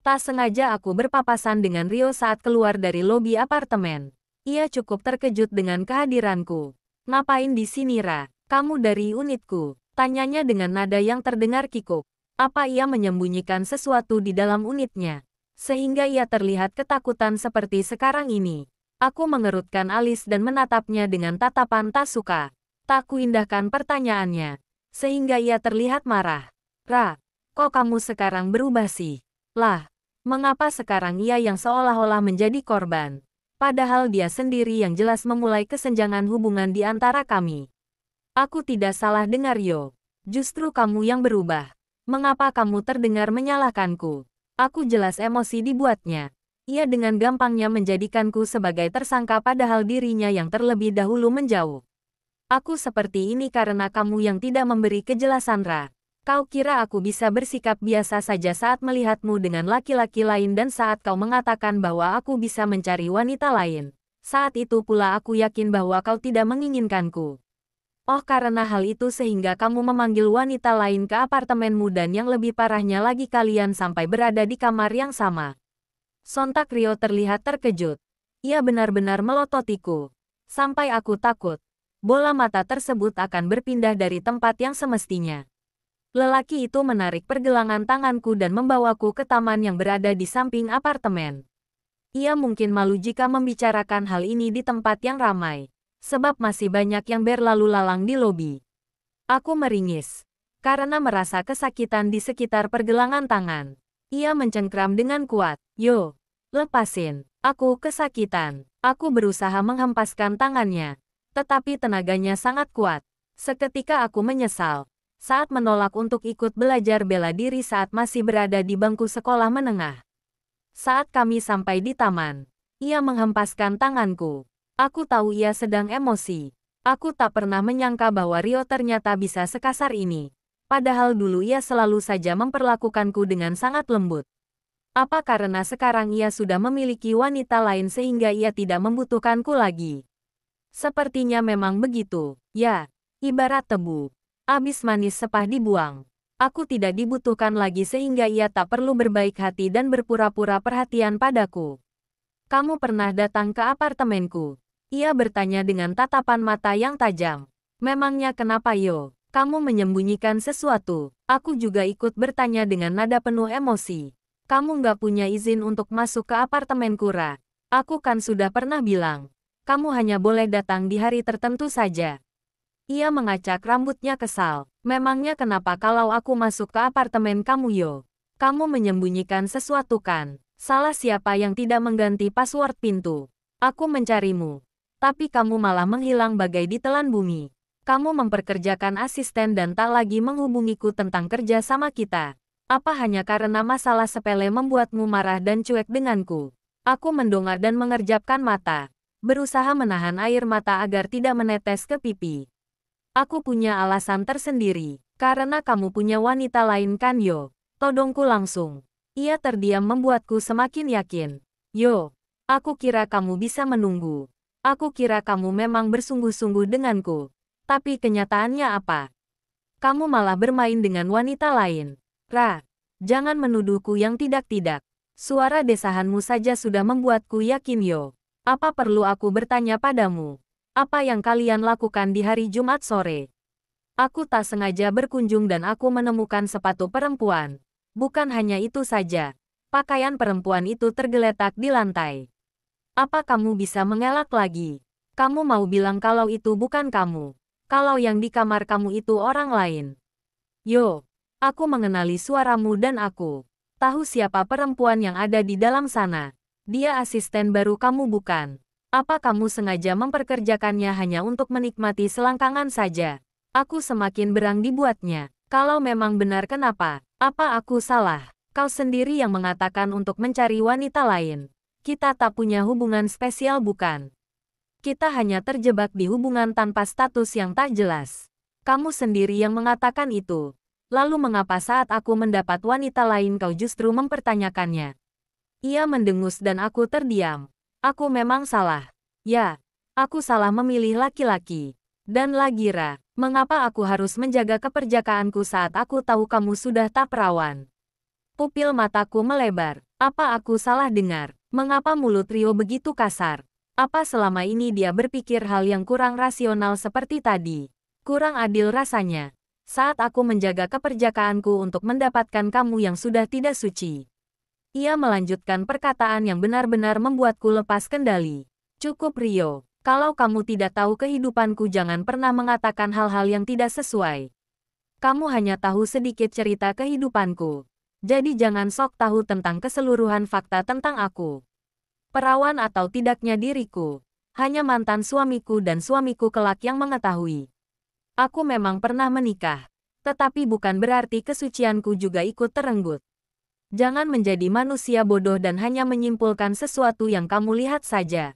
Tak sengaja aku berpapasan dengan Rio saat keluar dari lobi apartemen. Ia cukup terkejut dengan kehadiranku. Ngapain di sini, Ra? Kamu dari unitku? Tanyanya dengan nada yang terdengar kikuk. Apa ia menyembunyikan sesuatu di dalam unitnya? Sehingga ia terlihat ketakutan seperti sekarang ini. Aku mengerutkan alis dan menatapnya dengan tatapan tak suka. Tak kuindahkan pertanyaannya. Sehingga ia terlihat marah. Ra, kok kamu sekarang berubah sih? Lah, mengapa sekarang ia yang seolah-olah menjadi korban? Padahal dia sendiri yang jelas memulai kesenjangan hubungan di antara kami. Aku tidak salah dengar, Yo. Justru kamu yang berubah. Mengapa kamu terdengar menyalahkanku? Aku jelas emosi dibuatnya. Ia dengan gampangnya menjadikanku sebagai tersangka padahal dirinya yang terlebih dahulu menjauh. Aku seperti ini karena kamu yang tidak memberi kejelasan, Ra. Kau kira aku bisa bersikap biasa saja saat melihatmu dengan laki-laki lain dan saat kau mengatakan bahwa aku bisa mencari wanita lain. Saat itu pula aku yakin bahwa kau tidak menginginkanku. Oh, karena hal itu sehingga kamu memanggil wanita lain ke apartemenmu dan yang lebih parahnya lagi kalian sampai berada di kamar yang sama. Sontak Rio terlihat terkejut. Ia benar-benar melototiku. Sampai aku takut. Bola mata tersebut akan berpindah dari tempat yang semestinya. Lelaki itu menarik pergelangan tanganku dan membawaku ke taman yang berada di samping apartemen. Ia mungkin malu jika membicarakan hal ini di tempat yang ramai, sebab masih banyak yang berlalu lalang di lobi. Aku meringis, karena merasa kesakitan di sekitar pergelangan tangan. Ia mencengkram dengan kuat. Yo, lepasin, aku kesakitan. Aku berusaha menghempaskan tangannya, tetapi tenaganya sangat kuat. Seketika aku menyesal saat menolak untuk ikut belajar bela diri saat masih berada di bangku sekolah menengah. Saat kami sampai di taman, ia menghempaskan tanganku. Aku tahu ia sedang emosi. Aku tak pernah menyangka bahwa Rio ternyata bisa sekasar ini. Padahal dulu ia selalu saja memperlakukanku dengan sangat lembut. Apa karena sekarang ia sudah memiliki wanita lain sehingga ia tidak membutuhkanku lagi? Sepertinya memang begitu. Ya, ibarat tebu. Abis manis sepah dibuang. Aku tidak dibutuhkan lagi sehingga ia tak perlu berbaik hati dan berpura-pura perhatian padaku. Kamu pernah datang ke apartemenku? Ia bertanya dengan tatapan mata yang tajam. Memangnya kenapa, Yo? Kamu menyembunyikan sesuatu. Aku juga ikut bertanya dengan nada penuh emosi. Kamu nggak punya izin untuk masuk ke apartemenku, Ra. Aku kan sudah pernah bilang. Kamu hanya boleh datang di hari tertentu saja. Ia mengacak rambutnya kesal. Memangnya kenapa kalau aku masuk ke apartemen kamu, Yo? Kamu menyembunyikan sesuatu kan? Salah siapa yang tidak mengganti password pintu? Aku mencarimu. Tapi kamu malah menghilang bagai ditelan bumi. Kamu memperkerjakan asisten dan tak lagi menghubungiku tentang kerja sama kita. Apa hanya karena masalah sepele membuatmu marah dan cuek denganku? Aku mendongak dan mengerjapkan mata. Berusaha menahan air mata agar tidak menetes ke pipi. Aku punya alasan tersendiri. Karena kamu punya wanita lain kan, Yo? Todongku langsung. Ia terdiam membuatku semakin yakin. Yo, aku kira kamu bisa menunggu. Aku kira kamu memang bersungguh-sungguh denganku. Tapi kenyataannya apa? Kamu malah bermain dengan wanita lain. Ra, jangan menuduhku yang tidak-tidak. Suara desahanmu saja sudah membuatku yakin, Yo. Apa perlu aku bertanya padamu? Apa yang kalian lakukan di hari Jumat sore? Aku tak sengaja berkunjung dan aku menemukan sepatu perempuan. Bukan hanya itu saja. Pakaian perempuan itu tergeletak di lantai. Apa kamu bisa mengelak lagi? Kamu mau bilang kalau itu bukan kamu? Kalau yang di kamar kamu itu orang lain? Yo, aku mengenali suaramu dan aku tahu siapa perempuan yang ada di dalam sana. Dia asisten baru kamu bukan? Apa kamu sengaja memperkerjakannya hanya untuk menikmati selangkangan saja? Aku semakin berang dibuatnya. Kalau memang benar kenapa? Apa aku salah? Kau sendiri yang mengatakan untuk mencari wanita lain. Kita tak punya hubungan spesial bukan? Kita hanya terjebak di hubungan tanpa status yang tak jelas. Kamu sendiri yang mengatakan itu. Lalu mengapa saat aku mendapat wanita lain kau justru mempertanyakannya? Ia mendengus dan aku terdiam. Aku memang salah. Ya, aku salah memilih laki-laki. Dan lagi, Ra, mengapa aku harus menjaga keperjakaanku saat aku tahu kamu sudah tak perawan? Pupil mataku melebar. Apa aku salah dengar? Mengapa mulut Rio begitu kasar? Apa selama ini dia berpikir hal yang kurang rasional seperti tadi? Kurang adil rasanya. Saat aku menjaga keperjakaanku untuk mendapatkan kamu yang sudah tidak suci. Ia melanjutkan perkataan yang benar-benar membuatku lepas kendali. Cukup Rio. Kalau kamu tidak tahu kehidupanku, jangan pernah mengatakan hal-hal yang tidak sesuai. Kamu hanya tahu sedikit cerita kehidupanku. Jadi jangan sok tahu tentang keseluruhan fakta tentang aku. Perawan atau tidaknya diriku. Hanya mantan suamiku dan suamiku kelak yang mengetahui. Aku memang pernah menikah. Tetapi bukan berarti kesucianku juga ikut terenggut. Jangan menjadi manusia bodoh dan hanya menyimpulkan sesuatu yang kamu lihat saja.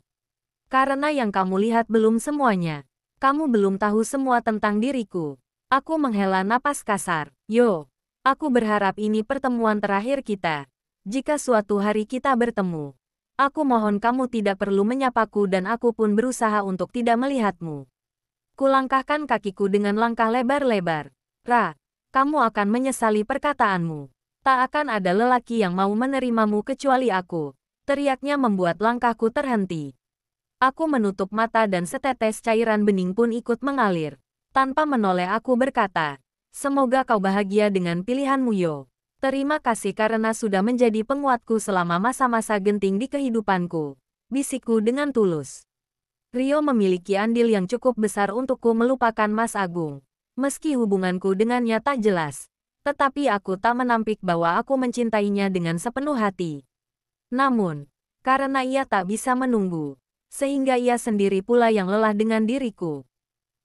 Karena yang kamu lihat belum semuanya. Kamu belum tahu semua tentang diriku. Aku menghela napas kasar. Yo, aku berharap ini pertemuan terakhir kita. Jika suatu hari kita bertemu, aku mohon kamu tidak perlu menyapaku dan aku pun berusaha untuk tidak melihatmu. Kulangkahkan kakiku dengan langkah lebar-lebar. Ra, kamu akan menyesali perkataanmu. Tak akan ada lelaki yang mau menerimamu kecuali aku. Teriaknya membuat langkahku terhenti. Aku menutup mata dan setetes cairan bening pun ikut mengalir. Tanpa menoleh aku berkata, semoga kau bahagia dengan pilihanmu Yo. Terima kasih karena sudah menjadi penguatku selama masa-masa genting di kehidupanku. Bisikku dengan tulus. Rio memiliki andil yang cukup besar untukku melupakan Mas Agung. Meski hubunganku dengannya tak jelas. Tetapi aku tak menampik bahwa aku mencintainya dengan sepenuh hati. Namun, karena ia tak bisa menunggu. Sehingga ia sendiri pula yang lelah dengan diriku.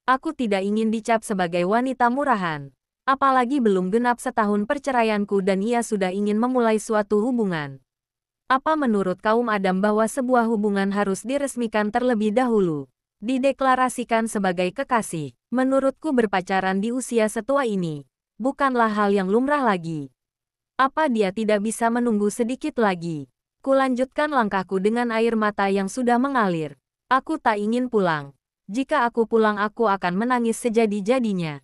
Aku tidak ingin dicap sebagai wanita murahan. Apalagi belum genap setahun perceraianku dan ia sudah ingin memulai suatu hubungan. Apa menurut kaum Adam bahwa sebuah hubungan harus diresmikan terlebih dahulu? Dideklarasikan sebagai kekasih. Menurutku berpacaran di usia setua ini bukanlah hal yang lumrah lagi. Apa dia tidak bisa menunggu sedikit lagi? Kulanjutkan langkahku dengan air mata yang sudah mengalir. Aku tak ingin pulang. Jika aku pulang aku akan menangis sejadi-jadinya.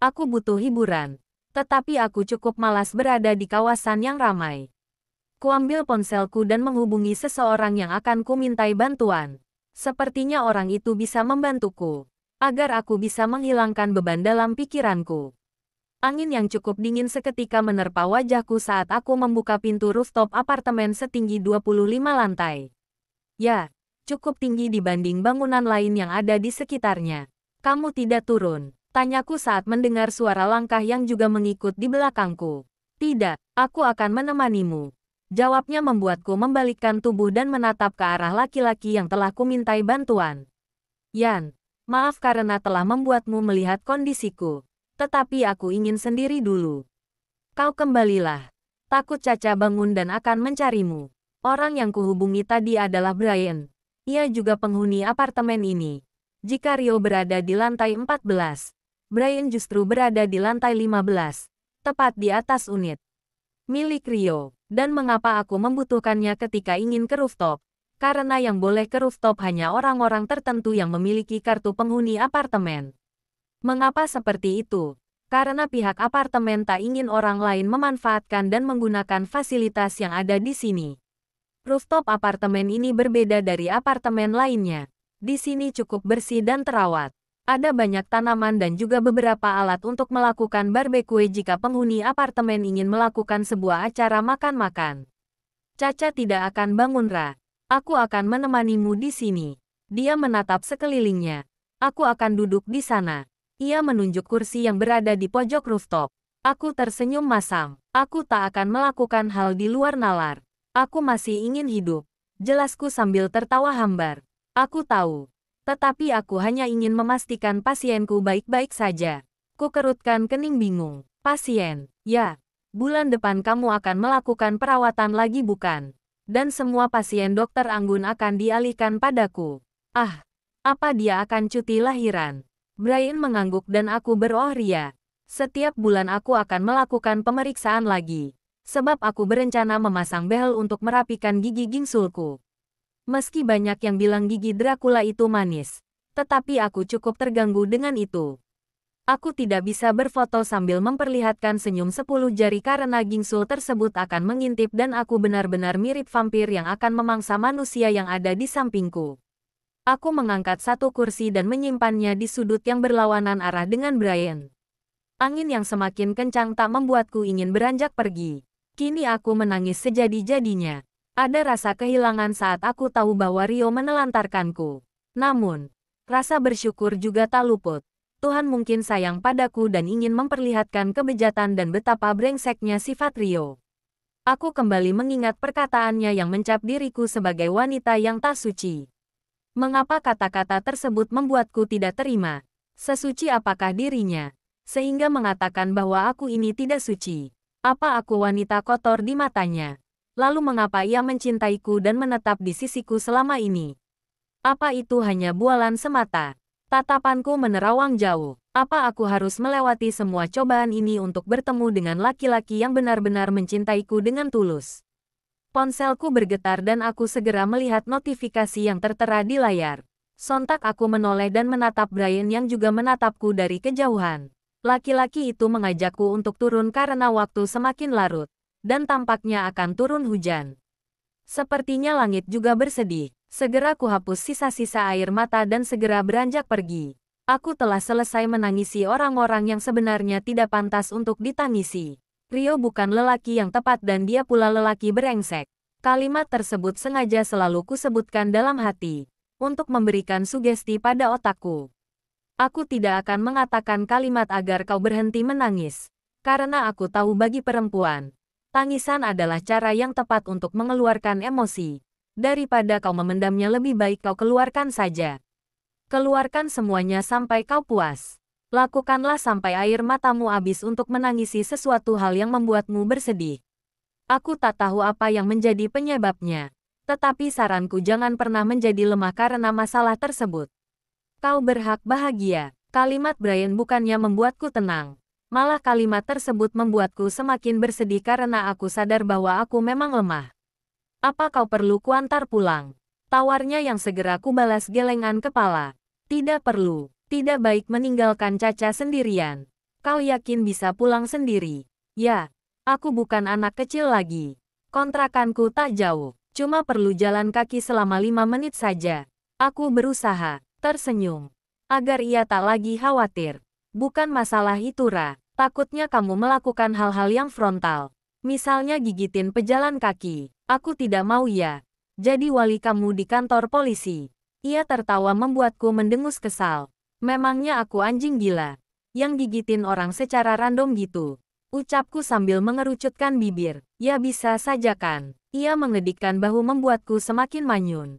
Aku butuh hiburan. Tetapi aku cukup malas berada di kawasan yang ramai. Kuambil ponselku dan menghubungi seseorang yang akan kumintai bantuan. Sepertinya orang itu bisa membantuku. Agar aku bisa menghilangkan beban dalam pikiranku. Angin yang cukup dingin seketika menerpa wajahku saat aku membuka pintu rooftop apartemen setinggi 25 lantai. Ya, cukup tinggi dibanding bangunan lain yang ada di sekitarnya. Kamu tidak turun? Tanyaku saat mendengar suara langkah yang juga mengikut di belakangku. Tidak, aku akan menemanimu. Jawabnya membuatku membalikkan tubuh dan menatap ke arah laki-laki yang telah kumintai bantuan. Yan, maaf karena telah membuatmu melihat kondisiku. Tetapi aku ingin sendiri dulu. Kau kembalilah. Takut Caca bangun dan akan mencarimu. Orang yang kuhubungi tadi adalah Brian. Ia juga penghuni apartemen ini. Jika Rio berada di lantai 14, Brian justru berada di lantai 15, tepat di atas unit milik Rio. Dan mengapa aku membutuhkannya ketika ingin ke rooftop? Karena yang boleh ke rooftop hanya orang-orang tertentu yang memiliki kartu penghuni apartemen. Mengapa seperti itu? Karena pihak apartemen tak ingin orang lain memanfaatkan dan menggunakan fasilitas yang ada di sini. Rooftop apartemen ini berbeda dari apartemen lainnya. Di sini cukup bersih dan terawat. Ada banyak tanaman dan juga beberapa alat untuk melakukan barbecue jika penghuni apartemen ingin melakukan sebuah acara makan-makan. Caca tidak akan bangun Ra. Aku akan menemanimu di sini. Dia menatap sekelilingnya. Aku akan duduk di sana. Ia menunjuk kursi yang berada di pojok rooftop. Aku tersenyum masam. Aku tak akan melakukan hal di luar nalar. Aku masih ingin hidup. Jelasku sambil tertawa hambar. Aku tahu. Tetapi aku hanya ingin memastikan pasienku baik-baik saja. Kukerutkan kening bingung. Pasien? Ya. Bulan depan kamu akan melakukan perawatan lagi bukan? Dan semua pasien Dokter Anggun akan dialihkan padaku. Ah, apa dia akan cuti lahiran? Brian mengangguk dan aku berohria. Setiap bulan aku akan melakukan pemeriksaan lagi. Sebab aku berencana memasang behel untuk merapikan gigi gingsulku. Meski banyak yang bilang gigi Dracula itu manis. Tetapi aku cukup terganggu dengan itu. Aku tidak bisa berfoto sambil memperlihatkan senyum 10 jari karena gingsul tersebut akan mengintip dan aku benar-benar mirip vampir yang akan memangsa manusia yang ada di sampingku. Aku mengangkat satu kursi dan menyimpannya di sudut yang berlawanan arah dengan Brian. Angin yang semakin kencang tak membuatku ingin beranjak pergi. Kini aku menangis sejadi-jadinya. Ada rasa kehilangan saat aku tahu bahwa Rio menelantarkanku. Namun, rasa bersyukur juga tak luput. Tuhan mungkin sayang padaku dan ingin memperlihatkan kebejatan dan betapa brengseknya sifat Rio. Aku kembali mengingat perkataannya yang mencap diriku sebagai wanita yang tak suci. Mengapa kata-kata tersebut membuatku tidak terima? Sesuci apakah dirinya? Sehingga mengatakan bahwa aku ini tidak suci. Apa aku wanita kotor di matanya? Lalu mengapa ia mencintaiku dan menetap di sisiku selama ini? Apa itu hanya bualan semata? Tatapanku menerawang jauh. Apa aku harus melewati semua cobaan ini untuk bertemu dengan laki-laki yang benar-benar mencintaiku dengan tulus? Ponselku bergetar dan aku segera melihat notifikasi yang tertera di layar. Sontak aku menoleh dan menatap Brian yang juga menatapku dari kejauhan. Laki-laki itu mengajakku untuk turun karena waktu semakin larut, dan tampaknya akan turun hujan. Sepertinya langit juga bersedih. Segera kuhapus sisa-sisa air mata dan segera beranjak pergi. Aku telah selesai menangisi orang-orang yang sebenarnya tidak pantas untuk ditangisi. Rio bukan lelaki yang tepat dan dia pula lelaki brengsek. Kalimat tersebut sengaja selalu kusebutkan dalam hati, untuk memberikan sugesti pada otakku. Aku tidak akan mengatakan kalimat agar kau berhenti menangis, karena aku tahu bagi perempuan, tangisan adalah cara yang tepat untuk mengeluarkan emosi. Daripada kau memendamnya lebih baik kau keluarkan saja. Keluarkan semuanya sampai kau puas. Lakukanlah sampai air matamu habis untuk menangisi sesuatu hal yang membuatmu bersedih. Aku tak tahu apa yang menjadi penyebabnya. Tetapi saranku jangan pernah menjadi lemah karena masalah tersebut. Kau berhak bahagia. Kalimat Brian bukannya membuatku tenang. Malah kalimat tersebut membuatku semakin bersedih karena aku sadar bahwa aku memang lemah. Apa kau perlu kuantar pulang? Tawarnya yang segera kubalas gelengan kepala. Tidak perlu. Tidak baik meninggalkan Caca sendirian. Kau yakin bisa pulang sendiri? Ya, aku bukan anak kecil lagi. Kontrakanku tak jauh. Cuma perlu jalan kaki selama 5 menit saja. Aku berusaha tersenyum agar ia tak lagi khawatir. Bukan masalah itu, Ra. Takutnya kamu melakukan hal-hal yang frontal. Misalnya gigitin pejalan kaki. Aku tidak mau ya. Jadi wali kamu di kantor polisi. Ia tertawa membuatku mendengus kesal. Memangnya aku anjing gila yang gigitin orang secara random gitu? Ucapku sambil mengerucutkan bibir. Ya bisa saja kan. Ia mengedikkan bahu membuatku semakin manyun.